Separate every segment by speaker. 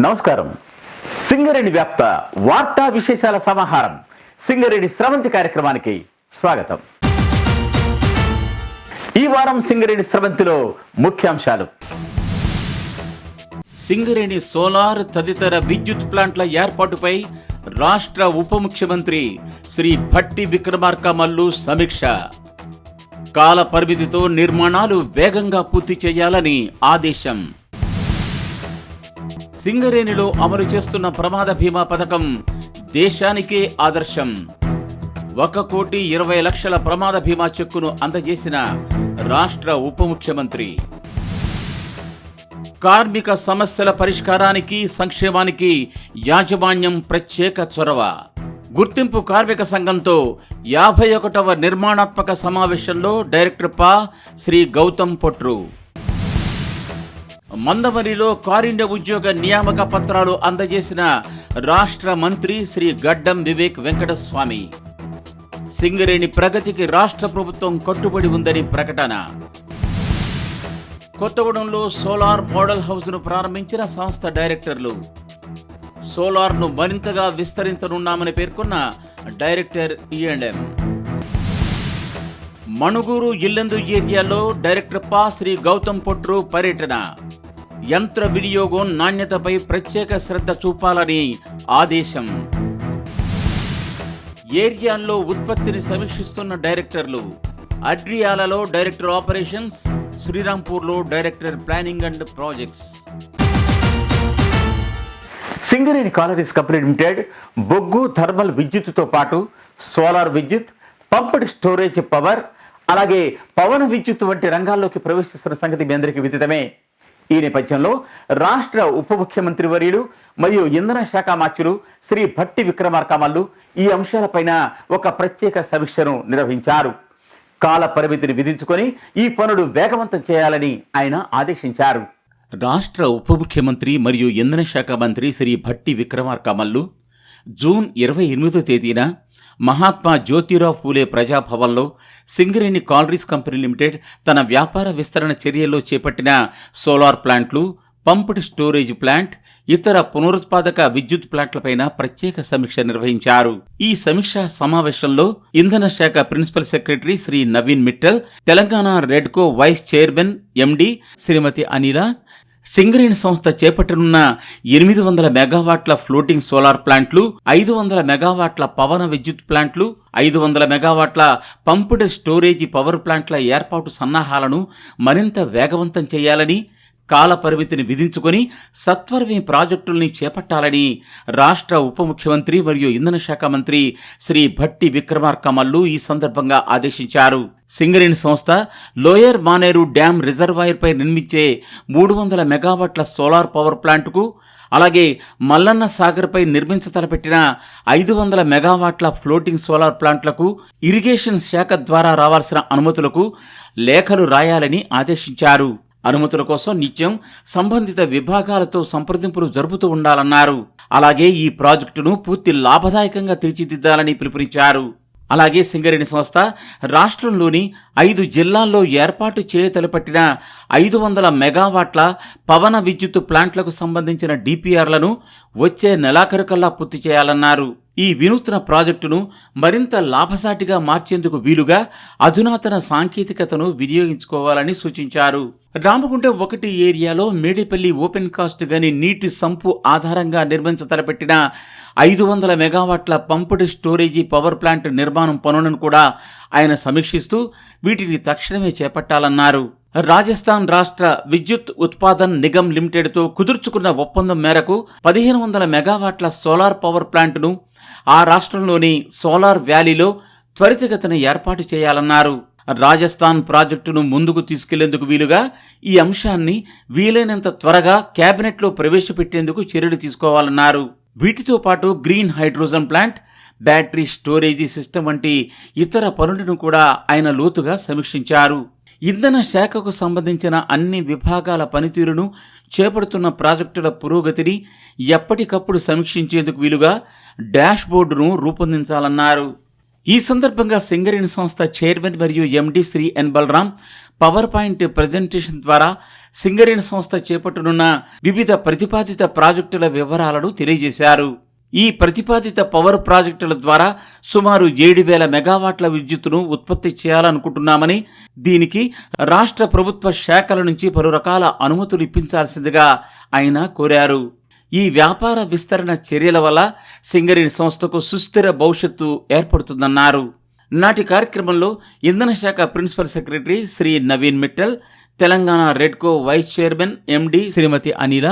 Speaker 1: నమస్కారం. సింగరేణి వ్యాప్త వార్తా విశేషాల సమాహారం సింగరేణి స్రవంతి కార్యక్రమానికి స్వాగతం. ఈ వారం సింగరేణి స్రవంతిలో ముఖ్యాంశాలు:
Speaker 2: సింగరేణి సోలార్ తదితర విద్యుత్ ప్లాంట్ల ఏర్పాటుపై రాష్ట్ర ఉప ముఖ్యమంత్రి శ్రీ భట్టి విక్రమార్క మల్లు సమీక్ష. కాల పరిమితితో నిర్మాణాలు వేగంగా పూర్తి చేయాలని ఆదేశం. సింగరేణిలో అమలు చేస్తున్న ప్రమాద బీమా పథకం దేశానికే ఆదర్శం. 1,20,00,000 ప్రమాద బీమా చెక్కును అందజేసిన రాష్ట్ర ఉప ముఖ్యమంత్రి. కార్మిక సమస్యల పరిష్కారానికి సంక్షేమానికి యాజమాన్యం ప్రత్యేక చొరవ. గుర్తింపు కార్మిక సంఘంతో 51వ నిర్మాణాత్మక సమావేశంలో డైరెక్టర్ శ్రీ గౌతమ్ పొట్రు. మందమరిలో కారుణ్య ఉద్యోగ నియామక పత్రాలు అందజేసిన రాష్ట్ర మంత్రి శ్రీ గడ్డం వివేక్ వెంకటస్వామి. సింగరేణి ప్రగతికి రాష్ట్ర ప్రభుత్వం కట్టుబడి ఉందని ప్రకటన. కొత్తగూడెంలో సోలార్ మోడల్ హౌస్ను ప్రారంభించిన సంస్థ డైరెక్టర్లు. సోలార్ను మరింతగా విస్తరించనున్నామని పేర్కొన్న డైరెక్టర్ E&M. మణుగూరు ఇల్లెందు ఏరియాలో డైరెక్టర్ శ్రీ గౌతమ్ పొట్రు పర్యటన. యంత్ర వినియోగం నాణ్యతపై ప్రత్యేక శ్రద్ధ చూపాలని ఆదేశం. ఏరియాల్లో ఉత్పత్తిని సమీక్షిస్తున్న డైరెక్టర్లు. అడ్రియాలలో డైరెక్టర్ ఆపరేషన్స్, శ్రీరాంపూర్లో director planning and projects.
Speaker 1: Singareni collieries company limited బొగ్గు థర్మల్ విద్యుత్తుతో పాటు సోలార్ విద్యుత్, పంప్డ్ స్టోరేజ్ పవర్, అలాగే పవన విద్యుత్ వంటి రంగాల్లోకి ప్రవేశిస్తున్న సంగతి మీ అందరికీ విదితమే. ఈ నేపథ్యంలో రాష్ట్ర ఉప ముఖ్యమంత్రి వర్యులు మరియు ఇంధన శాఖ మంత్రులు శ్రీ భట్టి విక్రమార్క మల్లు ఈ అంశాలపైన ఒక ప్రత్యేక సమీక్షను నిర్వహించారు. కాల పరిమితిని విధించుకొని ఈ పనులు వేగవంతం చేయాలని ఆయన ఆదేశించారు.
Speaker 2: రాష్ట్ర ఉప ముఖ్యమంత్రి మరియు ఇంధన శాఖ మంత్రి శ్రీ భట్టి విక్రమార్క మల్లు జూన్ 28వ తేదీన మహాత్మా జ్యోతిరావు ఫూలే ప్రజాభవన్లో సింగరేణి కాలరీస్ కంపెనీ లిమిటెడ్ తన వ్యాపార విస్తరణ చర్యల్లో చేపట్టిన సోలార్ ప్లాంట్లు, పంప్డ్ స్టోరేజ్ ప్లాంట్, ఇతర పునరుత్పాదక విద్యుత్ ప్లాంట్లపైన ప్రత్యేక సమీక్ష నిర్వహించారు. ఈ సమీక్షా సమావేశంలో ఇంధన శాఖ principal secretary Shri Naveen Mittal, Telangana REDCO vice chairman MD Shrimati Anila, Singareni సంస్థ చేపట్టనున్న 800 మెగావాట్ల ఫ్లోటింగ్ సోలార్ ప్లాంట్లు, 500 మెగావాట్ల పవన విద్యుత్ ప్లాంట్లు, 500 మెగావాట్ల పంప్డ్ స్టోరేజీ పవర్ ప్లాంట్ల ఏర్పాటు సన్నాహాలను మరింత వేగవంతం చేయాలని, కాల పరిమితిని విధించుకొని సత్వరమే ప్రాజెక్టుల్ని చేపట్టాలని రాష్ట్ర ఉప ముఖ్యమంత్రి మరియు ఇంధన శాఖ మంత్రి శ్రీ భట్టి విక్రమార్క మల్లు ఈ సందర్భంగా ఆదేశించారు. సింగరేణి సంస్థ లోయర్ మానేరు డ్యాం రిజర్వాయర్పై నిర్మించే 300 మెగావాట్ల సోలార్ పవర్ ప్లాంటుకు, అలాగే మల్లన్న సాగర్పై నిర్మించతలపెట్టిన 500 మెగావాట్ల ఫ్లోటింగ్ సోలార్ ప్లాంట్లకు ఇరిగేషన్ శాఖ ద్వారా రావాల్సిన అనుమతులకు లేఖలు రాయాలని ఆదేశించారు. అనుమతుల కోసం నిత్యం సంబంధిత విభాగాలతో సంప్రదింపులు జరుపుతూ ఉండాలన్నారు. అలాగే ఈ ప్రాజెక్టును పూర్తి లాభదాయకంగా తీర్చిదిద్దాలని పిలుపునిచ్చారు. అలాగే సింగరేణి సంస్థ రాష్ట్రంలోని 5 జిల్లాల్లో ఏర్పాటు చేయతలపట్టిన 500 మెగావాట్ల పవన విద్యుత్ ప్లాంట్లకు సంబంధించిన DPRలను వచ్చే నెలాఖరుకల్లా పూర్తి చేయాలన్నారు. ఈ వినూత్న ప్రాజెక్టును మరింత లాభసాటిగా మార్చేందుకు వీలుగా అధునాతన సాంకేతికతను వినియోగించుకోవాలని సూచించారు. రామగుండం 1 ఏరియాలో మేడిపల్లి ఓపెన్ కాస్ట్ గని నీటి సంపు ఆధారంగా నిర్మించతలపెట్టిన 500 మెగావాట్ల పంప్డ్ స్టోరేజీ పవర్ ప్లాంట్ నిర్మాణం పనులను కూడా ఆయన సమీక్షిస్తూ వీటిని తక్షణమే చేపట్టాలన్నారు. రాజస్థాన్ రాష్ట్ర విద్యుత్ ఉత్పాదన్ నిగమ్ లిమిటెడ్తో కుదుర్చుకున్న ఒప్పందం మేరకు 1500 మెగావాట్ల సోలార్ పవర్ ప్లాంట్ను ఆ రాష్ట్రంలోని సోలార్ వ్యాలీలో త్వరితగతిన ఏర్పాటు చేయాలన్నారు. రాజస్థాన్ ప్రాజెక్టును ముందుకు తీసుకెళ్లేందుకు వీలుగా ఈ అంశాన్ని వీలైనంత త్వరగా కేబినెట్లో ప్రవేశపెట్టేందుకు చర్యలు తీసుకోవాలన్నారు. వీటితో పాటు green hydrogen plant, battery storage system వంటి ఇతర పనులను కూడా ఆయన లోతుగా సమీక్షించారు. ఇంధన శాఖకు సంబంధించిన అన్ని విభాగాల పనితీరును, చేపడుతున్న ప్రాజెక్టుల పురోగతిని ఎప్పటికప్పుడు సమీక్షించేందుకు వీలుగా డాష్ బోర్డును రూపొందించాలన్నారు. ఈ సందర్భంగా సింగరేణి సంస్థ చైర్మన్ మరియు MD Shri N. Balram power point presentation ద్వారా సింగరేణి సంస్థ చేపట్టనున్న వివిధ ప్రతిపాదిత ప్రాజెక్టుల వివరాలను తెలియజేశారు. ఈ ప్రతిపాదిత పవర్ ప్రాజెక్టుల ద్వారా సుమారు 7,000 మెగావాట్ల విద్యుత్తును ఉత్పత్తి చేయాలనుకుంటున్నామని, దీనికి రాష్ట్ర ప్రభుత్వ శాఖల నుంచి పలు రకాల అనుమతులు ఇప్పించాల్సిందిగా ఆయన కోరారు. ఈ వ్యాపార విస్తరణ చర్యల వల్ల సింగరేణి సంస్థకు సుస్థిర భవిష్యత్తు ఏర్పడుతుందన్నారు. నాటి కార్యక్రమంలో ఇంధన శాఖ principal secretary Shri Naveen Mittal, Telangana REDCO vice chairman MD Shrimati Anila,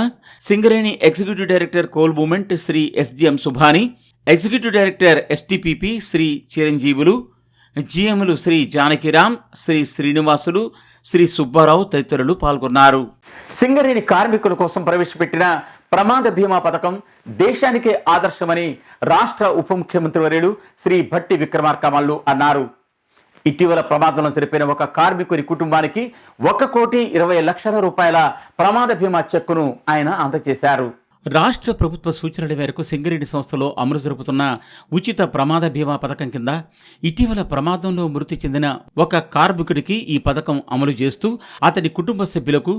Speaker 2: Singareni executive director coal movement Shri SGM Subhani, executive director STPP Shri Chiranjeevulu, జిఎంలు శ్రీ జానకిరామ్, శ్రీ శ్రీనివాసులు, శ్రీ సుబ్బారావు తదితరులు పాల్గొన్నారు.
Speaker 1: సింగరేణి కార్మికుల కోసం ప్రవేశపెట్టిన ప్రమాద బీమా పథకం దేశానికే ఆదర్శమని రాష్ట్ర ఉప ముఖ్యమంత్రి వర్యులు శ్రీ భట్టి విక్రమార్క అన్నారు. ఇటీవల ప్రమాదంలో తెలిపిన ఒక కార్మికుని కుటుంబానికి 1,20,00,000 రూపాయల ప్రమాద బీమా చెక్కును ఆయన అందజేశారు.
Speaker 2: రాష్ట్ర ప్రభుత్వ సూచనల మేరకు సింగరేణి సంస్థలో అమలు జరుపుతున్న ఉచిత ప్రమాద బీమా పథకం కింద ఇటీవల ప్రమాదంలో మృతి చెందిన ఒక కార్మికుడికి ఈ పథకం అమలు చేస్తూ అతడి కుటుంబ సభ్యులకు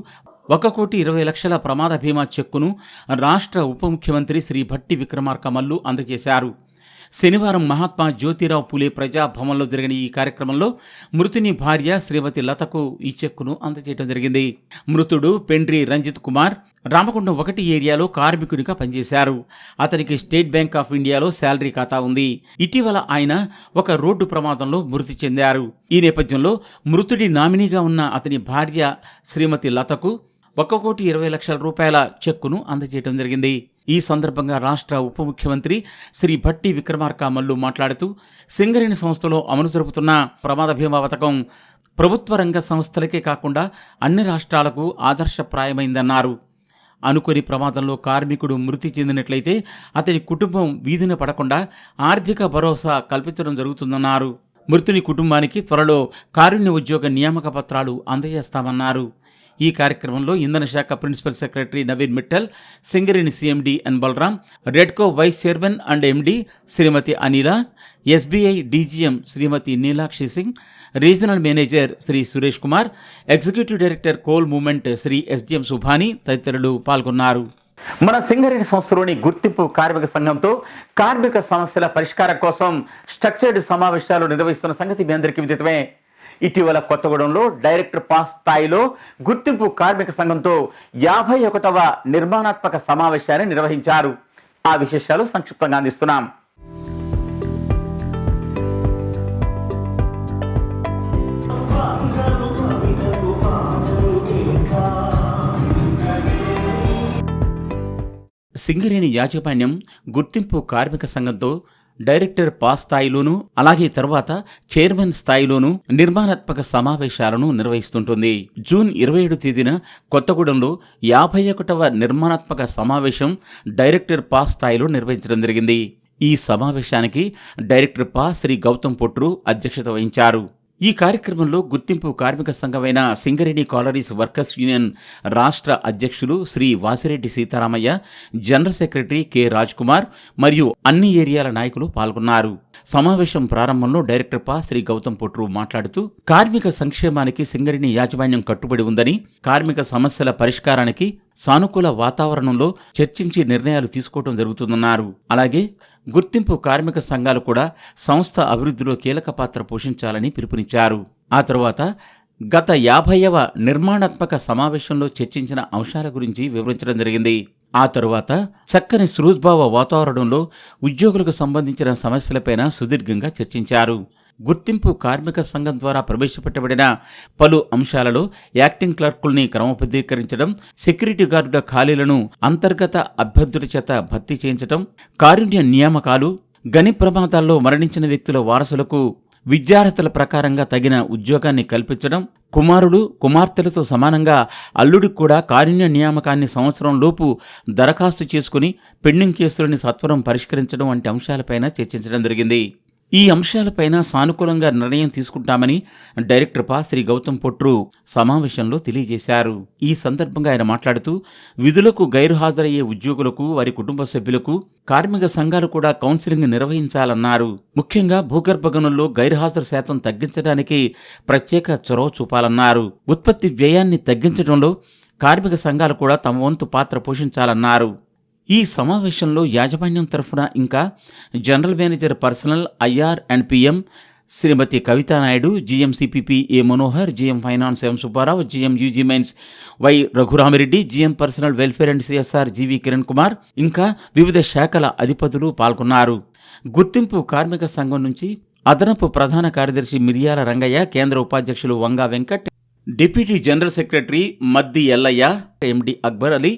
Speaker 2: 1,20,00,000 ప్రమాద బీమా చెక్కును రాష్ట్ర ఉప ముఖ్యమంత్రి శ్రీ భట్టి విక్రమార్క అందజేశారు. శనివారం మహాత్మా జ్యోతిరావు పూలే ప్రజాభవన్లో జరిగిన ఈ కార్యక్రమంలో మృతుని భార్య శ్రీమతి లతకు ఈ చెక్కును అందజేయడం జరిగింది. మృతుడు పెండ్రి రంజిత్ కుమార్ రామగుండం 1 ఏరియాలో కార్మికుడిగా పనిచేశారు. అతనికి స్టేట్ బ్యాంక్ ఆఫ్ ఇండియాలో శాలరీ ఖాతా ఉంది. ఇటీవల ఆయన ఒక రోడ్డు ప్రమాదంలో మృతి చెందారు. ఈ నేపథ్యంలో మృతుడి నామినీగా ఉన్న అతని భార్య శ్రీమతి లతకు 1,20,00,000 రూపాయల చెక్కును అందజేయడం జరిగింది. ఈ సందర్భంగా రాష్ట్ర ఉప ముఖ్యమంత్రి శ్రీ భట్టి విక్రమార్క మాట్లాడుతూ సింగరేణి సంస్థలో అమలు జరుపుతున్న ప్రమాద బీమా పథకం ప్రభుత్వ రంగ సంస్థలకే కాకుండా అన్ని రాష్ట్రాలకు ఆదర్శప్రాయమైందన్నారు. అనుకోని ప్రమాదంలో కార్మికుడు మృతి చెందినట్లయితే అతని కుటుంబం వీధిన పడకుండా ఆర్థిక భరోసా కల్పించడం జరుగుతుందన్నారు. మృతుని కుటుంబానికి త్వరలో కారుణ్య ఉద్యోగ నియామక పత్రాలు అందజేస్తామన్నారు. ఈ కార్యక్రమంలో ఇంధన శాఖ principal secretary Naveen Mittal, Singareni CMD N Balaram, Redco vice chairman and MD Shrimati Anila, SBI DGM Shrimati Nilakshi Singh, regional manager Shri Suresh Kumar, executive director coal movement Shri SGM Subhani తదితరులు పాల్గొన్నారు.
Speaker 1: మన సింగరేణి సంస్థలోని గుర్తింపు కార్మిక సంఘంతో కార్మిక సమస్యల పరిష్కారం కోసం స్ట్రక్చర్డ్ సమావేశాలు నిర్వహిస్తున్న సంగతి మీ అందరికీ విదితమే. ఇటీవల కొత్తగూడెంలో డైరెక్టర్ పాస్ స్థాయిలో గుర్తింపు కార్మిక సంఘంతో 51వ నిర్మాణాత్మక సమావేశాన్ని నిర్వహించారు. ఆ విశేషాలు సంక్షిప్తంగా అందిస్తున్నాం.
Speaker 2: సింగరేణి యాజమాన్యం గుర్తింపు కార్మిక సంఘంతో డైరెక్టర్ పాస్ స్థాయిలోనూ అలాగే తర్వాత చైర్మన్ స్థాయిలోనూ నిర్మాణాత్మక సమావేశాలను నిర్వహిస్తుంటుంది. జూన్ 27 తేదీన కొత్తగూడెంలో 51వ నిర్మాణాత్మక సమావేశం డైరెక్టర్ పాస్ స్థాయిలో నిర్వహించడం జరిగింది. ఈ సమావేశానికి డైరెక్టర్ పాస్ శ్రీ గౌతమ్ పొట్రు అధ్యక్షత వహించారు. ఈ కార్యక్రమంలో గుర్తింపు కార్మిక సంఘమైన సింగరేణి కాలరీస్ వర్కర్స్ యూనియన్ రాష్ట్ర అధ్యక్షులు Shri Vasireddy Seetharamaiah, general secretary K Raj Kumar మరియు అన్ని ఏరియాల నాయకులు పాల్గొన్నారు. సమావేశం ప్రారంభంలో డైరెక్టర్ పా శ్రీ గౌతమ్ పొట్రు మాట్లాడుతూ కార్మిక సంక్షేమానికి సింగరేణి యాజమాన్యం కట్టుబడి ఉందని, కార్మిక సమస్యల పరిష్కారానికి సానుకూల వాతావరణంలో చర్చించి నిర్ణయాలు తీసుకోవడం జరుగుతుందన్నారు. అలాగే గుర్తింపు కార్మిక సంఘాలు కూడా సంస్థ అభివృద్ధిలో కీలక పాత్ర పోషించాలని పిలుపునిచ్చారు. ఆ తరువాత గత 50వ నిర్మాణాత్మక సమావేశంలో చర్చించిన అంశాల గురించి వివరించడం జరిగింది. ఆ తరువాత చక్కని సుహృద్భావ వాతావరణంలో ఉద్యోగులకు సంబంధించిన సమస్యలపైన సుదీర్ఘంగా చర్చించారు. గుర్తింపు కార్మిక సంఘం ద్వారా ప్రవేశపెట్టబడిన పలు అంశాలలో యాక్టింగ్ క్లర్కుల్ని క్రమబద్ధీకరించడం, సెక్యూరిటీ గార్డుల ఖాళీలను అంతర్గత అభ్యర్థుల చేత భర్తీ చేయించడం, కారుణ్య నియామకాలు, గని ప్రమాదాల్లో మరణించిన వ్యక్తుల వారసులకు విద్యార్హతల ప్రకారంగా తగిన ఉద్యోగాన్ని కల్పించడం, కుమారుడు కుమార్తెలతో సమానంగా అల్లుడికి కూడా కారుణ్య నియామకాన్ని సంవత్సరం లోపు దరఖాస్తు చేసుకుని పెండింగ్ కేసులని సత్వరం పరిష్కరించడం వంటి అంశాలపైన చర్చించడం జరిగింది. ఈ అంశాలపైన సానుకూలంగా నిర్ణయం తీసుకుంటామని డైరెక్టర్ శ్రీ గౌతమ్ పొట్రు సమావేశంలో తెలియజేశారు. ఈ సందర్భంగా ఆయన మాట్లాడుతూ విధులకు గైర్హాజరయ్యే ఉద్యోగులకు, వారి కుటుంబ సభ్యులకు కార్మిక సంఘాలు కూడా కౌన్సిలింగ్ నిర్వహించాలన్నారు. ముఖ్యంగా భూగర్భ గనుల్లో గైర్హాజరు శాతం తగ్గించడానికి ప్రత్యేక చొరవ చూపాలన్నారు. ఉత్పత్తి వ్యయాన్ని తగ్గించడంలో కార్మిక సంఘాలు కూడా తమ వంతు పాత్ర పోషించాలన్నారు. ఈ సమావేశంలో యాజమాన్యం తరఫున ఇంకా general manager personnel IR and PM Shrimati Kavithanaidu, GM CPP A Manohar, GM finance M Subbarao, GM UG mines Y Raghuramireddy, GM personnel welfare and CSR GV Kiran Kumar, ఇంకా వివిధ శాఖల అధిపతులు పాల్గొన్నారు. గుర్తింపు కార్మిక సంఘం నుంచి అదనపు ప్రధాన కార్యదర్శి మిరియాల రంగయ్య, కేంద్ర ఉపాధ్యక్షులు Vanga Venkat, deputy general secretary Maddi Yellaiah, MD Akbar Ali,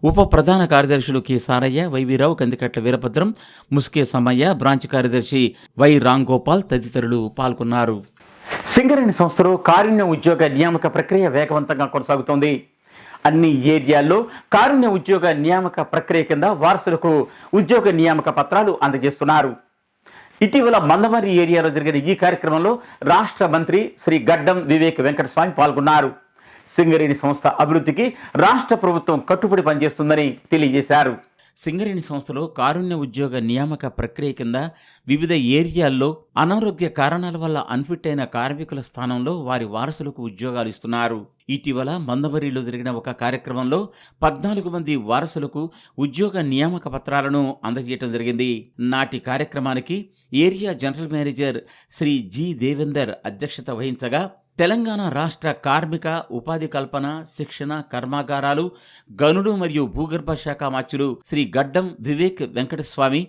Speaker 2: ఉప ప్రధాన కార్యదర్శులు కె సారయ్య, వైవీరావు, కందికట్ల వీరభద్రం, ముస్కే సమయ్య, బ్రాంచ్ కార్యదర్శి వై రాంగోపాల్ తదితరులు పాల్గొన్నారు.
Speaker 1: సింగరేణి సంస్థలో కారుణ్య ఉద్యోగ నియామక ప్రక్రియ వేగవంతంగా కొనసాగుతోంది. అన్ని ఏరియాల్లో కారుణ్య ఉద్యోగ నియామక ప్రక్రియ కింద వారసులకు ఉద్యోగ నియామక పత్రాలు అందజేస్తున్నారు. ఇటీవల మందమర్రి ఏరియాలో జరిగిన ఈ కార్యక్రమంలో రాష్ట్ర మంత్రి శ్రీ గడ్డం వివేక్ వెంకటస్వామి పాల్గొన్నారు. సింగరేణి సంస్థ అభివృద్ధికి రాష్ట్ర ప్రభుత్వం కట్టుబడి పనిచేస్తుందని తెలియజేశారు.
Speaker 2: సింగరేణి సంస్థలో కారుణ్య ఉద్యోగ నియామక ప్రక్రియ కింద వివిధ ఏరియాల్లో అనారోగ్య కారణాల వల్ల అన్ఫిట్ అయిన కార్మికుల స్థానంలో వారి వారసులకు ఉద్యోగాలు ఇస్తున్నారు. ఇటీవల మందమరిలో జరిగిన ఒక కార్యక్రమంలో 14 మంది వారసులకు ఉద్యోగ నియామక పత్రాలను అందజేయడం జరిగింది. నాటి కార్యక్రమానికి area general manager Shri G Devender అధ్యక్షత వహించగా తెలంగాణ రాష్ట్ర కార్మిక, ఉపాధి కల్పన, శిక్షణ, కర్మాగారాలు, గనులు మరియు భూగర్భ శాఖ మంత్రులు శ్రీ గడ్డం వివేక్ వెంకటస్వామి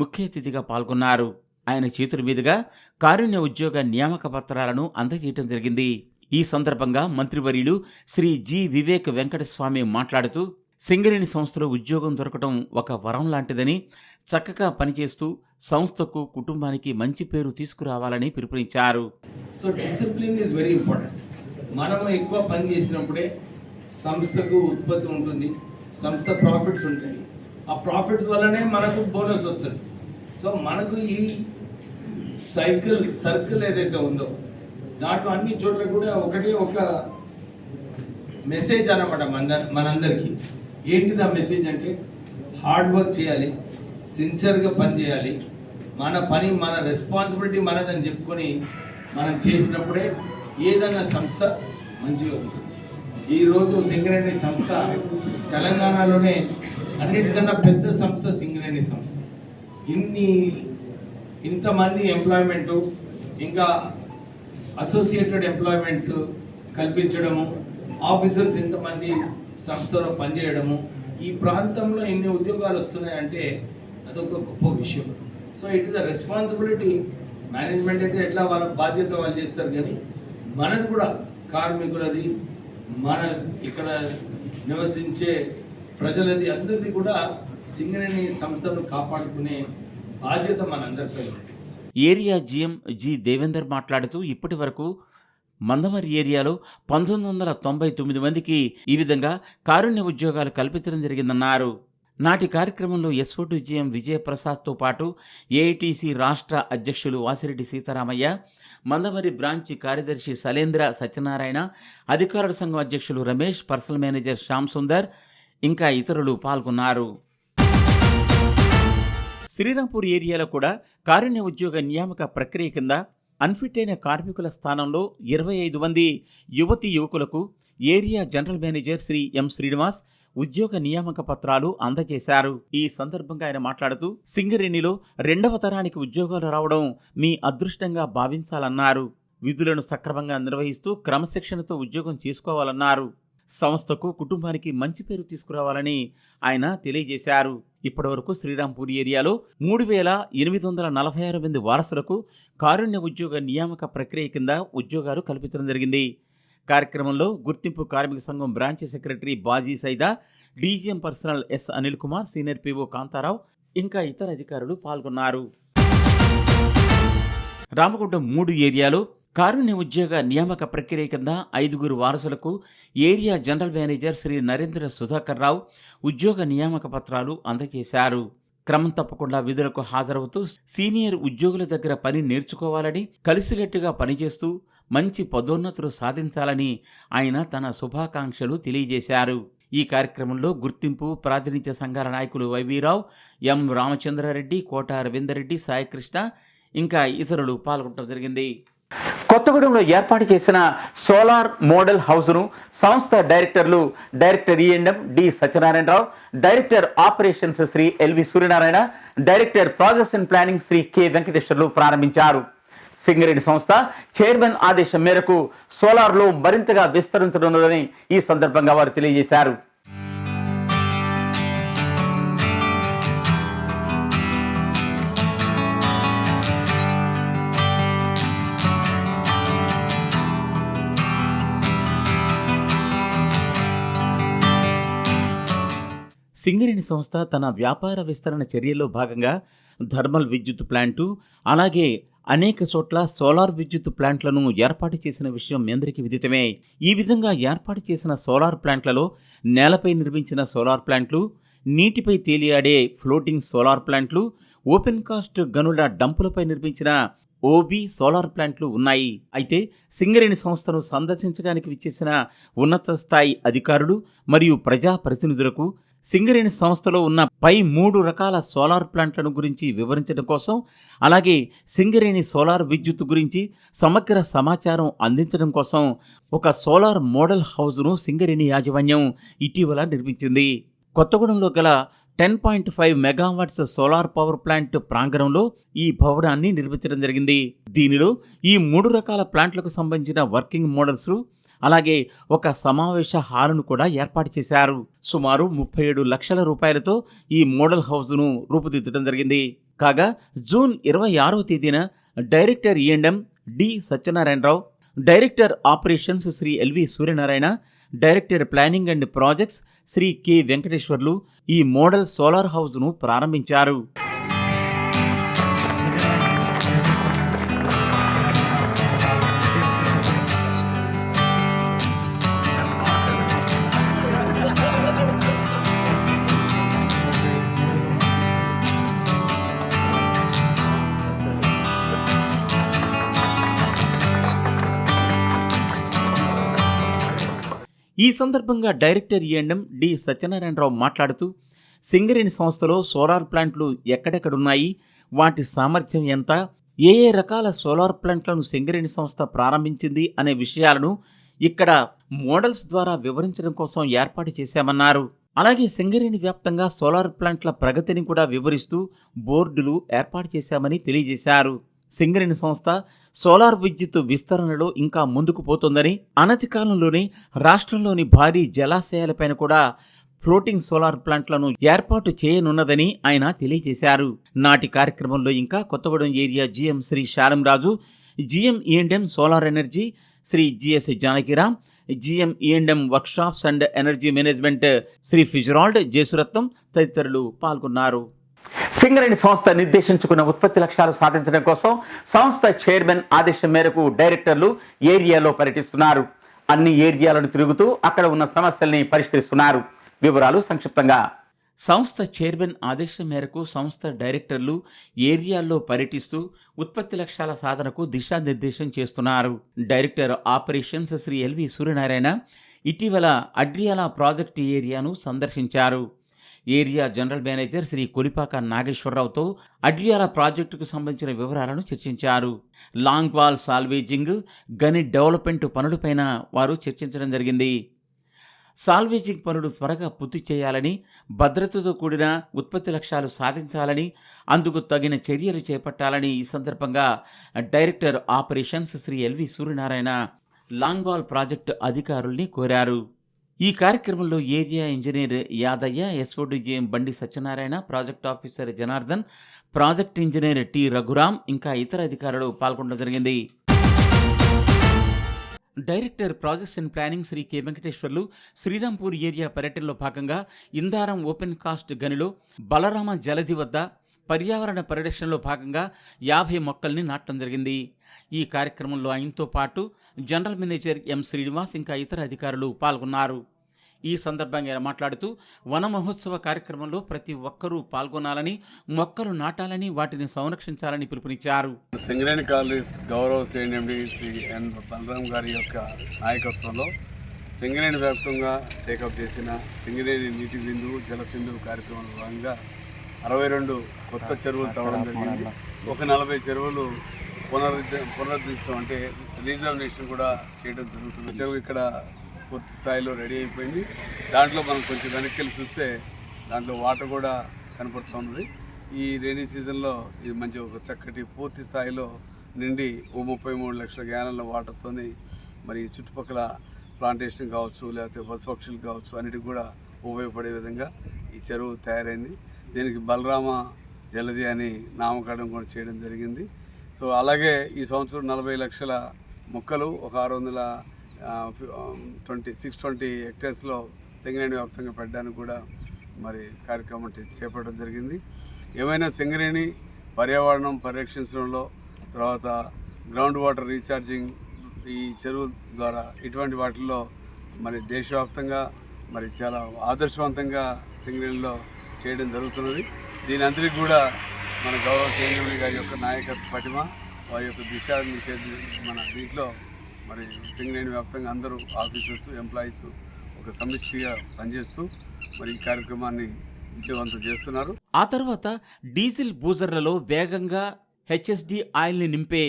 Speaker 2: ముఖ్య అతిథిగా పాల్గొన్నారు. ఆయన చేతుల మీదుగా కారుణ్య ఉద్యోగ నియామక పత్రాలను అందజేయడం జరిగింది. ఈ సందర్భంగా మంత్రివర్యులు శ్రీ జి వివేక్ వెంకటస్వామి మాట్లాడుతూ సింగరేణి సంస్థలో ఉద్యోగం దొరకడం ఒక వరం లాంటిదని, చక్కగా పనిచేస్తూ సంస్థకు, కుటుంబానికి మంచి పేరు తీసుకురావాలని పిలుపునిచ్చారు.
Speaker 3: So discipline is very important. మనము ఎక్కువ పని చేసినప్పుడే సంస్థకు ఉత్పత్తి ఉంటుంది, సంస్థ ప్రాఫిట్స్ ఉంటాయి. ఆ ప్రాఫిట్స్ వల్లనే మనకు బోనస్ వస్తుంది. సో మనకు ఈ సర్కిల్ ఏదైతే ఉందో దాంట్లో అన్ని చోట్ల కూడా ఒకటే ఒక మెసేజ్ అన్నమాట మనందరికీ. ఏంటిది ఆ మెసేజ్ అంటే హార్డ్ వర్క్ చేయాలి, సిన్సియర్గా పని చేయాలి, మన పని మన రెస్పాన్సిబిలిటీ మనదని చెప్పుకొని మనం చేసినప్పుడే ఏదైనా సంస్థ మంచిగా ఉంటుంది. ఈరోజు సింగరేణి సంస్థ తెలంగాణలోనే అన్నిటికన్నా పెద్ద సంస్థ సింగరేణి సంస్థ. ఇంతమంది ఎంప్లాయ్మెంటు, ఇంకా అసోసియేటెడ్ ఎంప్లాయ్మెంట్ కల్పించడము, ఆఫీసర్స్ ఇంతమంది సంస్థలో పనిచేయడము, ఈ ప్రాంతంలో ఎన్ని ఉద్యోగాలు వస్తున్నాయంటే అదొక గొప్ప విషయం. So it is a responsibility. Management అయితే ఎట్లా వాళ్ళ బాధ్యత వాళ్ళు చేస్తారు, కానీ మనది కూడా కార్మికులది, మన ఇక్కడ నివసించే ప్రజలది, అందరిది కూడా సింగరేణి సంస్థను కాపాడుకునే బాధ్యత మనందరిపై ఉంది.
Speaker 2: ఏరియా జీఎం జి దేవేందర్ మాట్లాడుతూ ఇప్పటి వరకు మందమరి ఏరియాలో 1999 మందికి ఈ విధంగా కారుణ్య ఉద్యోగాలు కల్పించడం జరిగిందన్నారు. నాటి కార్యక్రమంలో ఎస్ఓటి జీఎం విజయప్రసాద్తో పాటు ఏఐటీసీ రాష్ట్ర అధ్యక్షులు వాసిరెడ్డి సీతారామయ్య, మందమరి బ్రాంచ్ కార్యదర్శి సలేంద్ర సత్యనారాయణ, అధికారుల సంఘం అధ్యక్షులు రమేష్, పర్సనల్ మేనేజర్ శ్యామ్ సుందర్ ఇంకా ఇతరులు పాల్గొన్నారు. శ్రీరాంపూర్ ఏరియాలో కూడా కారుణ్య ఉద్యోగ నియామక ప్రక్రియ కింద అన్ఫిట్ అయిన కార్మికుల స్థానంలో 25 మంది యువతీ యువకులకు ఏరియా జనరల్ మేనేజర్ శ్రీ ఎం శ్రీనివాస్ ఉద్యోగ నియామక పత్రాలు అందజేశారు. ఈ సందర్భంగా ఆయన మాట్లాడుతూ సింగరేణిలో 2వ తరానికి ఉద్యోగాలు రావడం మీ అదృష్టంగా భావించాలన్నారు. విధులను సక్రమంగా నిర్వహిస్తూ క్రమశిక్షణతో ఉద్యోగం చేసుకోవాలన్నారు. సంస్థకు, కుటుంబానికి మంచి పేరు తీసుకురావాలని ఆయన తెలియజేశారు. ఇప్పటివరకు శ్రీరాంపూర్ ఏరియాలో 3,846 మంది వారసులకు కారుణ్య ఉద్యోగ నియామక ప్రక్రియ కింద ఉద్యోగాలు కల్పించడం జరిగింది. కార్యక్రమంలో గుర్తింపు కార్మిక సంఘం branch secretary Baji Saida, DGM personnel S Anil Kumar, senior PO Kantharao ఇంకా ఇతర అధికారులు పాల్గొన్నారు. రామగుండం 3 ఏరియాలో కారుణ్య ఉద్యోగ నియామక ప్రక్రియ కింద 5 వారసులకు area general manager Shri Narendra Sudhakar Rao ఉద్యోగ నియామక పత్రాలు అందజేశారు. క్రమం తప్పకుండా విధులకు హాజరవుతూ సీనియర్ ఉద్యోగుల దగ్గర పని నేర్చుకోవాలని, కలిసికట్టుగా పనిచేస్తూ మంచి పదోన్నతులు సాధించాలని ఆయన తన శుభాకాంక్షలు తెలియజేశారు. ఈ కార్యక్రమంలో గుర్తింపు ప్రాతినిధ్య సంఘాల నాయకులు వైవీరావు, ఎం రామచంద్రారెడ్డి, కోట రవీందర్రెడ్డి, సాయికృష్ణ ఇంకా ఇతరులు పాల్గొనడం జరిగింది.
Speaker 1: కొత్తగూడెంలో ఏర్పాటు చేసిన సోలార్ మోడల్ హౌస్ను సంస్థ director E and M D Satyanarayanarao, director operations Shri LV Suryanarayana, director projects and planning Shri K Venkateswarlu ప్రారంభించారు. సింగరేణి సంస్థ చైర్మన్ ఆదేశం మేరకు సోలార్లో మరింతగా విస్తరించనున్నదని ఈ సందర్భంగా వారు తెలియజేశారు.
Speaker 2: సింగరేణి సంస్థ తన వ్యాపార విస్తరణ చర్యల్లో భాగంగా థర్మల్ విద్యుత్ ప్లాంటు, అలాగే అనేక చోట్ల సోలార్ విద్యుత్ ప్లాంట్లను ఏర్పాటు చేసిన విషయం మీ అందరికీ విదితమే. ఈ విధంగా ఏర్పాటు చేసిన సోలార్ ప్లాంట్లలో నేలపై నిర్మించిన సోలార్ ప్లాంట్లు, నీటిపై తేలియాడే ఫ్లోటింగ్ సోలార్ ప్లాంట్లు, ఓపెన్ కాస్ట్ గనుల డంపులపై నిర్మించిన ఓబీ సోలార్ ప్లాంట్లు ఉన్నాయి. అయితే సింగరేణి సంస్థను సందర్శించడానికి విచ్చేసిన ఉన్నత స్థాయి అధికారులు మరియు ప్రజాప్రతినిధులకు సింగరేణి సంస్థలో ఉన్న పై 3 రకాల సోలార్ ప్లాంట్లను గురించి వివరించడం కోసం, అలాగే సింగరేణి సోలార్ విద్యుత్ గురించి సమగ్ర సమాచారం అందించడం కోసం ఒక సోలార్ మోడల్ హౌస్ను సింగరేణి యాజమాన్యం ఇటీవల నిర్మించింది. కొత్తగూడెంలో గల 10.5 మెగావాట్స్ సోలార్ పవర్ ప్లాంట్ ప్రాంగణంలో ఈ భవనాన్ని నిర్మించడం జరిగింది. దీనిలో ఈ 3 రకాల ప్లాంట్లకు సంబంధించిన వర్కింగ్ మోడల్స్, అలాగే ఒక సమావేశ హాలును కూడా ఏర్పాటు చేశారు. సుమారు 37 లక్షల రూపాయలతో ఈ మోడల్ హౌస్ను రూపుదిద్దడం జరిగింది. కాగా జూన్ 26వ తేదీన director E and M D Satyanarayanarao, director operations Shri LV Suryanarayana, director planning and projects Shri K Venkateswarlu ఈ మోడల్ సోలార్ హౌస్ను ప్రారంభించారు. ఈ సందర్భంగా డైరెక్టర్ ఈఎండ్ఎం డి సత్యనారాయణరావు మాట్లాడుతూ, సింగరేణి సంస్థలో సోలార్ ప్లాంట్లు ఎక్కడెక్కడున్నాయి, వాటి సామర్థ్యం ఎంత, ఏ రకాల సోలార్ ప్లాంట్లను సింగరేణి సంస్థ ప్రారంభించింది అనే విషయాలను ఇక్కడ మోడల్స్ ద్వారా వివరించడం కోసం ఏర్పాటు చేశామన్నారు. అలాగే సింగరేణి వ్యాప్తంగా సోలార్ ప్లాంట్ల ప్రగతిని కూడా వివరిస్తూ బోర్డులు ఏర్పాటు చేశామని తెలియజేశారు. సింగరేణి సంస్థ సోలార్ విద్యుత్ విస్తరణలో ఇంకా ముందుకు పోతుందని, అనతి కాలంలోనే రాష్ట్రంలోని భారీ జలాశయాలపైన కూడా ఫ్లోటింగ్ సోలార్ ప్లాంట్లను ఏర్పాటు చేయనున్నదని ఆయన తెలియజేశారు. నాటి కార్యక్రమంలో ఇంకా Kothagudem area GM Shri Shalemraju, GM E and M solar energy Shri GS Janakiram, GM E and M workshops and energy management Shri Fitzgerald Jesuratnam తదితరులు పాల్గొన్నారు.
Speaker 1: సింగరేణి సంస్థ నిర్దేశించుకున్న ఉత్పత్తి లక్ష్యాలు సాధించడం కోసం సంస్థ చైర్మన్ ఆదేశం మేరకు డైరెక్టర్లు ఏరియాలో పర్యటిస్తున్నారు. అన్ని ఏరియాలను తిరుగుతూ అక్కడ ఉన్న సమస్యల్ని పరిష్కరిస్తున్నారు. వివరాలు సంక్షిప్తంగా.
Speaker 2: సంస్థ చైర్మన్ ఆదేశం మేరకు సంస్థ డైరెక్టర్లు ఏరియాల్లో పర్యటిస్తూ ఉత్పత్తి లక్ష్యాల సాధనకు దిశానిర్దేశం చేస్తున్నారు. Director operations Shri LV Suryanarayana ఇటీవల అడ్రియాల ప్రాజెక్టు ఏరియాను సందర్శించారు. Area general manager Shri Kolipaka నాగేశ్వరరావుతో అడ్రియాల ప్రాజెక్టుకు సంబంధించిన వివరాలను చర్చించారు. లాంగ్ వాల్ సాల్వేజింగ్, గని డెవలప్మెంట్ పనులపైన వారు చర్చించడం జరిగింది. సాల్వేజింగ్ పనులు త్వరగా పూర్తి చేయాలని, భద్రతతో కూడిన ఉత్పత్తి లక్ష్యాలు సాధించాలని, అందుకు తగిన చర్యలు చేపట్టాలని ఈ సందర్భంగా director operations Shri LV Suryanarayana long wall project అధికారుల్ని కోరారు. ఈ కార్యక్రమంలో area engineer Yadaiah, SODGM Bandi Satyanarayana, project officer Janardhan, project engineer T Raghuram ఇంకా ఇతర అధికారులు పాల్గొనడం జరిగింది. Director projects and planning Shri K Venkateswarlu Srirampur area పర్యటనలో భాగంగా ఇందారం ఓపెన్ కాస్ట్ గనిలో బలరామ జలధి వద్ద పర్యావరణ పరిరక్షణలో భాగంగా 50 మొక్కల్ని నాటడం జరిగింది. ఈ కార్యక్రమంలో ఆయనతో పాటు జనరల్ మేనేజర్ ఎం శ్రీనివాస్ ఇంకా ఇతర అధికారులు పాల్గొన్నారు. ఈ సందర్భంగా ఆయన మాట్లాడుతూ వన మహోత్సవ కార్యక్రమంలో ప్రతి ఒక్కరూ పాల్గొనాలని, మొక్కలు నాటాలని, వాటిని సంరక్షించాలని పిలుపునిచ్చారు.
Speaker 4: సింగరేణి కాలనీస్ గౌరవ సిఎండి శ్రీ ఎన్ బలరాం గారి యొక్క నాయకత్వంలో సింగరేణి వ్యాప్తంగా టేకప్ చేసిన సింగరేణి నీటి బిందు జలసింధు కార్యక్రమంలో భాగంగా 62 కొత్త చెరువులు తవ్వడం జరిగింది. ఒక 40 చెరువులు పునరుద్ధరించడం అంటే రీజర్వేషన్ కూడా చేయడం జరుగుతుంది. చెరువు ఇక్కడ పూర్తి స్థాయిలో రెడీ అయిపోయింది. దాంట్లో మనం కొంచెం వెనక్కి వెళ్ళి చూస్తే దాంట్లో వాటర్ కూడా కనపడుతున్నది. ఈ రైనీ సీజన్లో ఇది మంచి ఒక చక్కటి పూర్తి స్థాయిలో నిండి 33 లక్షల గ్యాలన్ల వాటర్తోని మరి చుట్టుపక్కల ప్లాంటేషన్ కావచ్చు, లేకపోతే పశుపక్షులు కావచ్చు, అన్నిటికి కూడా ఉపయోగపడే విధంగా ఈ చెరువు తయారైంది. దీనికి బలరామ జలది అని నామకరణం కూడా చేయడం జరిగింది. సో అలాగే ఈ సంవత్సరం 40 లక్షల మొక్కలు ఒక 620 హెక్టేర్స్లో సింగరేణి వ్యాప్తంగా పెట్టడానికి కూడా మరి కార్యక్రమం చేపట్టడం జరిగింది. ఏమైనా సింగరేణి పర్యావరణం పరిరక్షించడంలో, తర్వాత గ్రౌండ్ వాటర్ రీఛార్జింగ్ ఈ చెరువు ద్వారా ఇటువంటి వాటిల్లో మరి దేశవ్యాప్తంగా మరి చాలా ఆదర్శవంతంగా సింగరేణిలో చేయడం జరుగుతున్నది. దీని అందరికీ కూడా మన గౌరవ కేంద్రీయ గారి యొక్క నాయకత్వ పటిమ, వారి యొక్క దిశానిషేధ మన దీంట్లో మరి సింగరేణి వ్యాప్తంగా అందరూ ఆఫీసర్స్, ఎంప్లాయీస్ ఒక సమిష్టిగా పనిచేస్తూ మరి ఈ కార్యక్రమాన్ని విజయవంతం చేస్తున్నారు.
Speaker 2: ఆ తర్వాత డీజిల్ బూజర్లలో వేగంగా హెచ్ఎస్డి ఆయిల్ని నింపే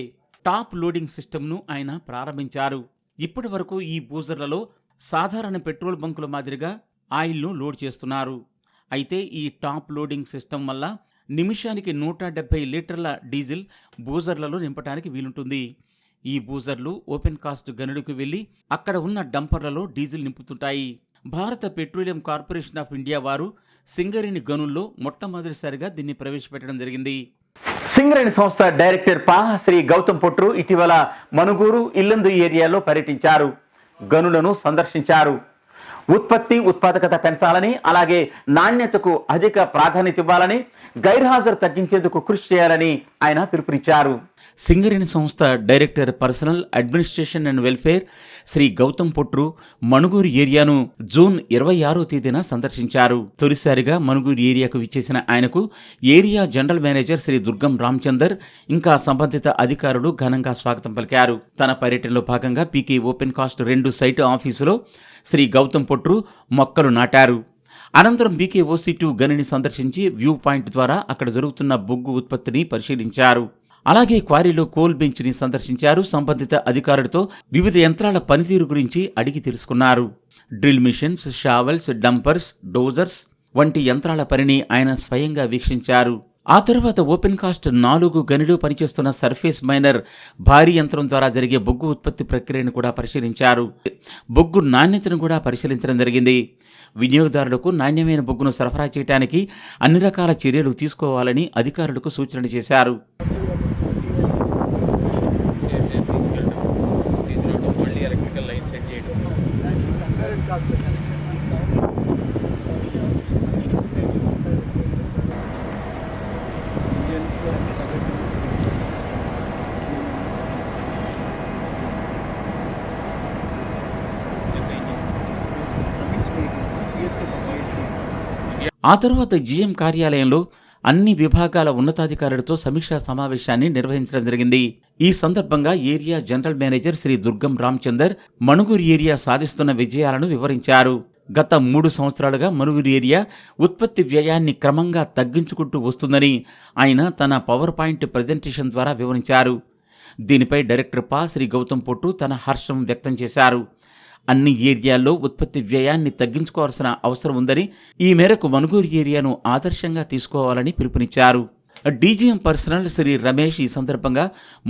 Speaker 2: టాప్ లోడింగ్ సిస్టమ్ను ఆయన ప్రారంభించారు. ఇప్పటి వరకు ఈ బూజర్లలో సాధారణ పెట్రోల్ బంకుల మాదిరిగా ఆయిల్ను లోడ్ చేస్తున్నారు. అయితే ఈ టాప్ లోడింగ్ సిస్టమ్ వల్ల నిమిషానికి 170 లీటర్ల డీజిల్ బూజర్లలో నింపడానికి వీలుంటుంది. ఈ బూజర్లు ఓపెన్ కాస్ట్ గనులకు వెళ్లి అక్కడ ఉన్న డంపర్లలో డీజిల్ నింపుతుంటాయి. భారత పెట్రోలియం కార్పొరేషన్ ఆఫ్ ఇండియా వారు సింగరేణి గనుల్లో మొట్టమొదటిసారిగా దీన్ని ప్రవేశపెట్టడం జరిగింది.
Speaker 1: సింగరేణి సంస్థ డైరెక్టర్ పా శ్రీ గౌతమ్ పొట్రు ఇటీవల మనుగూరు, ఇల్లందు ఏరియాలో పర్యటించారు. గనులను సందర్శించారు. ఉత్పాదకత పెంచాలని, అలాగే నాణ్యతకు అధిక ప్రాధాన్యత ఇవ్వాలని, గైర్హాజరు తగ్గించేందుకు కృషి చేయాలని ఆయన పిలుపునిచ్చారు.
Speaker 2: సింగరేణి సంస్థ director personnel administration and welfare Shri Gautam Potru Manuguru ఏరియాను జూన్ 26వ తేదీన సందర్శించారు. తొలిసారిగా మణుగూరు ఏరియాకు విచ్చేసిన ఆయనకు ఏరియా జనరల్ మేనేజర్ శ్రీ దుర్గం రామచందర్ ఇంకా సంబంధిత అధికారులు ఘనంగా స్వాగతం పలికారు. తన పర్యటనలో భాగంగా పీకే ఓపెన్ కాస్ట్ 2 సైట్ ఆఫీసులో శ్రీ గౌతమ్ పొట్రు మొక్కలు నాటారు. అనంతరం BKOC2 గనిని సందర్శించి వ్యూ పాయింట్ ద్వారా అక్కడ జరుగుతున్న బొగ్గు ఉత్పత్తిని పరిశీలించారు. అలాగే క్వారీలో కోల్ బెంచ్ని సందర్శించారు. సంబంధిత అధికారులతో వివిధ యంత్రాల పనితీరు గురించి అడిగి తెలుసుకున్నారు. డ్రిల్ మిషన్స్, షావెల్స్, డంపర్స్, డోజర్స్ వంటి యంత్రాల పనిని ఆయన స్వయంగా వీక్షించారు. ఆ తరువాత ఓపెన్ కాస్ట్ 4 గనిలో పనిచేస్తున్న సర్ఫేస్ మైనర్ భారీ యంత్రం ద్వారా జరిగే బొగ్గు ఉత్పత్తి ప్రక్రియను కూడా పరిశీలించారు. బొగ్గు నాణ్యతను కూడా పరిశీలించడం జరిగింది. వినియోగదారులకు నాణ్యమైన బొగ్గును సరఫరా చేయడానికి అన్ని రకాల చర్యలు తీసుకోవాలని అధికారులకు సూచనలు చేశారు. ఆ తరువాత జీఎం కార్యాలయంలో అన్ని విభాగాల ఉన్నతాధికారులతో సమీక్షా సమావేశాన్ని నిర్వహించడం జరిగింది. ఈ సందర్భంగా ఏరియా జనరల్ మేనేజర్ శ్రీ దుర్గం రామచందర్ మణుగూరు ఏరియా సాధిస్తున్న విజయాలను వివరించారు. గత 3 సంవత్సరాలుగా మణుగూరు ఏరియా ఉత్పత్తి వ్యయాన్ని క్రమంగా తగ్గించుకుంటూ వస్తుందని ఆయన తన పవర్ పాయింట్ ప్రజెంటేషన్ ద్వారా వివరించారు. దీనిపై డైరెక్టర్ పా శ్రీ గౌతమ్ పొట్టు తన హర్షం వ్యక్తం చేశారు. అన్ని ఏరియాల్లో ఉత్పత్తి వ్యయాన్ని తగ్గించుకోవాల్సిన అవసరం ఉందని, ఈ మేరకు మణుగూరు ఏరియాను ఆదర్శంగా తీసుకోవాలని పిలుపునిచ్చారు. డీజీఎం పర్సనల్ శ్రీ రమేష్ ఈ సందర్భంగా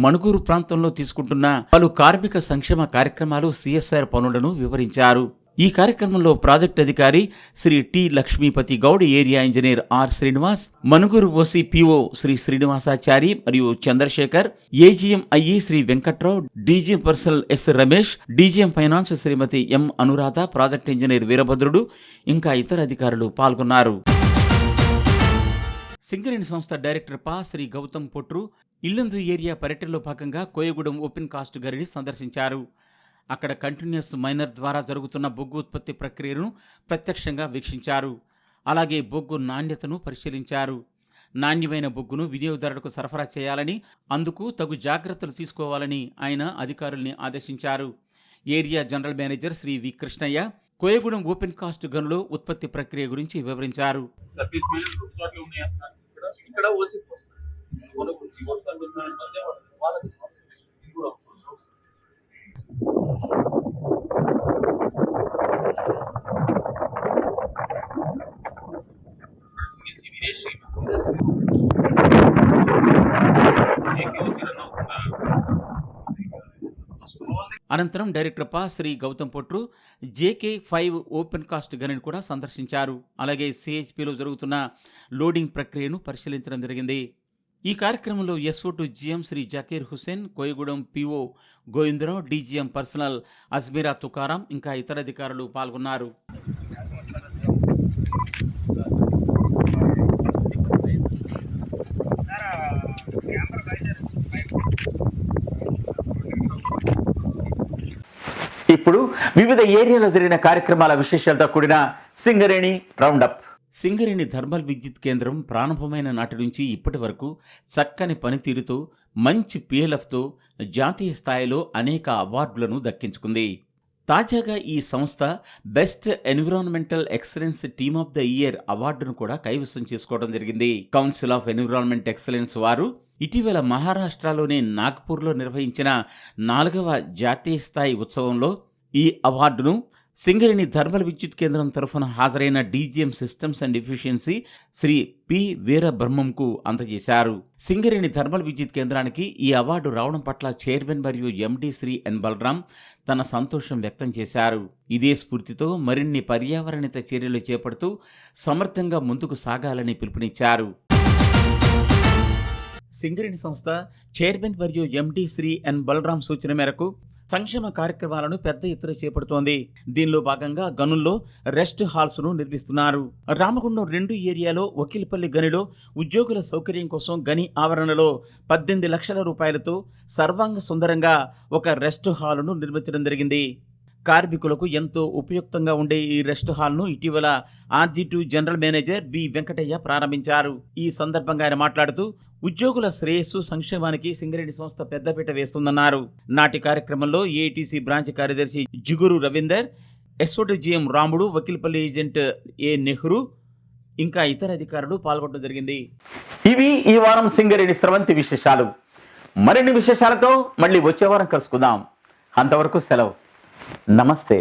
Speaker 2: మణుగూరు ప్రాంతంలో తీసుకుంటున్న పలు కార్మిక సంక్షేమ కార్యక్రమాలు, CSR పనులను వివరించారు. ఈ కార్యక్రమంలో ప్రాజెక్ట్ అధికారి Shri T Lakshmipathi Goud, area engineer R Srinivas, Manuguru OC PO Shri Srinivasachari మరియు Chandrashekar, AGM IE Shri Venkatrao, DGM personnel S Ramesh, DGM finance Shrimati M Anuradha, project engineer Veerabhadrudu ఇంకా ఇతర అధికారులు పాల్గొన్నారు. సింగరేణి సంస్థ డైరెక్టర్ పా శ్రీ గౌతమ్ పొట్రు ఇల్లందు ఏరియా పర్యటనలో భాగంగా కోయగూడెం ఓపెన్ కాస్ట్ గనిని సందర్శించారు. అక్కడ కంటిన్యూస్ మైనర్ ద్వారా జరుగుతున్న బొగ్గు ఉత్పత్తి ప్రక్రియను ప్రత్యక్షంగా వీక్షించారు. అలాగే బొగ్గు నాణ్యతను పరిశీలించారు. నాణ్యమైన బొగ్గును వినియోగదారులకు సరఫరా చేయాలని, అందుకు తగు జాగ్రత్తలు తీసుకోవాలని ఆయన అధికారుల్ని ఆదేశించారు. Area general manager Shri V Krishnaiah Koyagudem open cast గనులో ఉత్పత్తి ప్రక్రియ గురించి వివరించారు. అనంతరం director Shri Gautam Potru JK5 open cast గనిని కూడా సందర్శించారు. అలాగే CHPలో జరుగుతున్న లోడింగ్ ప్రక్రియను పరిశీలించడం జరిగింది. ఈ కార్యక్రమంలో SO2 GM Shri Zakir Hussain, Koyagudem PO Govindarao, DGM personnel Ajmeera Tukaram ఇంకా ఇతర అధికారులు పాల్గొన్నారు.
Speaker 1: ఇప్పుడు వివిధ ఏరియాలో జరిగిన కార్యక్రమాల విశేషాలతో కూడిన సింగరేణి రౌండప్.
Speaker 2: సింగరేణి థర్మల్ విద్యుత్ కేంద్రం ప్రారంభమైన నాటి నుంచి ఇప్పటి వరకు చక్కని పనితీరుతో మంచి PLFతో జాతీయ స్థాయిలో అనేక అవార్డులను దక్కించుకుంది. తాజాగా ఈ సంస్థ best environmental excellence team of the year అవార్డును కూడా కైవసం చేసుకోవడం జరిగింది. కౌన్సిల్ ఆఫ్ ఎన్విరాన్మెంట్ ఎక్సలెన్స్ వారు ఇటీవల మహారాష్ట్రలోని నాగ్పూర్లో నిర్వహించిన 4వ జాతీయ స్థాయి ఉత్సవంలో ఈ అవార్డును సింగరేణి థర్మల్ విద్యుత్ కేంద్రం తరఫున హాజరైన DGM systems and efficiency Shri P వీరబ్రహ్మంకు అందజేశారు. సింగరేణి థర్మల్ విద్యుత్ కేంద్రానికి ఈ అవార్డు రావడం పట్ల చైర్మన్ మరియు MD శ్రీ N బలరాం తన సంతోషం వ్యక్తం చేశారు. ఇదే స్ఫూర్తితో మరిన్ని పర్యావరణిత చర్యలు చేపడుతూ సమర్థంగా ముందుకు సాగాలని పిలుపునిచ్చారు. సింగరేణి సంస్థ చైర్మన్ మరియు MD శ్రీ N బలరాం సూచన మేరకు సంక్షేమ కార్యక్రమాలను పెద్ద ఎత్తున చేపడుతోంది. దీనిలో భాగంగా గనుల్లో రెస్ట్ హాల్స్ను నిర్మిస్తున్నారు. రామగుండం 2 ఏరియాలో వకీల్పల్లి గనిలో ఉద్యోగుల సౌకర్యం కోసం గని ఆవరణలో 18 లక్షల రూపాయలతో సర్వాంగ సుందరంగా ఒక రెస్ట్ హాల్ను నిర్మించడం జరిగింది. కార్మికులకు ఎంతో ఉపయుక్తంగా ఉండే ఈ రెస్ట్ హాల్ను ఇటీవల RG2 general manager B Venkataiah ప్రారంభించారు. ఈ సందర్భంగా ఆయన మాట్లాడుతూ ఉద్యోగుల శ్రేయస్సు సంక్షేమానికి సింగరేణి సంస్థ పెద్దపీట వేస్తుందన్నారు. నాటి కార్యక్రమంలో AITC బ్రాంచ్ కార్యదర్శి జిగురు రవీందర్, SO2 GM రాముడు, వకీల్పల్లి ఏజెంట్ A నెహ్రూ ఇంకా ఇతర అధికారులు పాల్గొనడం జరిగింది.
Speaker 1: ఇవి ఈ వారం సింగరేణి స్రవంతి విశేషాలు. మరిన్ని విశేషాలతో మళ్ళీ వచ్చే వారం కలుసుకుందాం. అంతవరకు సెలవు. నమస్తే.